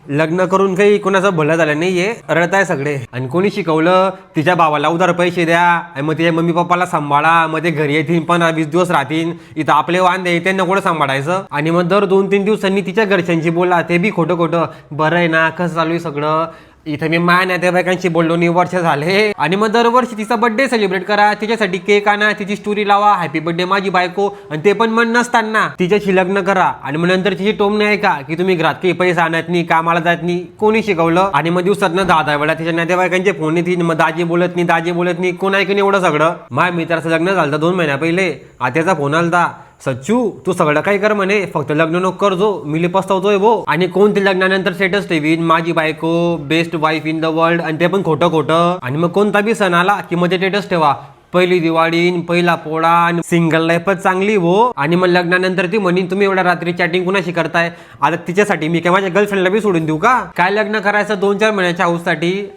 लग्न करून काही कोणाचं भलं झालं नाहीये, रडताय सगळे. आणि कोणी शिकवलं तिच्या भावाला उधार पैसे द्या आणि मग तिच्या मम्मी पप्पाला सांभाळा, मग ते घरी येतील 15-20 दिवस राहतील, इथं आपले वांदे त्यांना कुठं सांभाळायचं. आणि मग दर 2-3 दिवसांनी तिच्या घरच्यांशी बोला, ते बी खोटं खोटं. बरं आहे ना, कसं चालू आहे सगळं. इथं मी माया नातेवाईकांशी बोललो नाही, वर्ष झाले. आणि मग दरवर्षी तिचा बर्थडे सेलिब्रेट करा, तिच्यासाठी केक आणा, तिची स्टोरी लावा, हॅपी बर्थडे माझी बायको, आणि ते पण मन नसताना तिच्याशी लग्न करा. आणि मग नंतर तिची टोमणे ऐका की तुम्ही घरात काही पैसा आणत नाही, कामाला जात नाही. कोणी शिकवलं. आणि मग दिवसात ना 10 वेळा तिच्या नातेवाईकांचे फोन येतील, मग दाजी बोलत नाही. कोण ऐकून एवढं सगळं. माझ्या मित्राचं लग्न झालं 2 महिन्या पहिले, आत्याचा फोन आलता, सच्चू तू सगळं काही कर म्हणे, फक्त लग्न नको करजो, मिले पस्तावतोय भो. आणि कोणती लग्नानंतर स्टेटस ठेवीन माझी बायको best wife in the world, आणि ते पण खोटं खोटं. आणि मग कोणता बी सण आला की मध्ये स्टेटस ठेवा, पहिली दिवाळी, पहिला पोळा, आणि सिंगल लाईफच चांगली हो. आणि मग लग्नानंतर ती म्हणीन तुम्ही एवढ्या रात्री चॅटिंग कुणाशी करताय. आता तिच्यासाठी मी काय माझ्या गर्लफ्रेंडला बी सोडून देऊ का काय. लग्न करायचं 2-4 महिन्याच्या हाऊससाठी.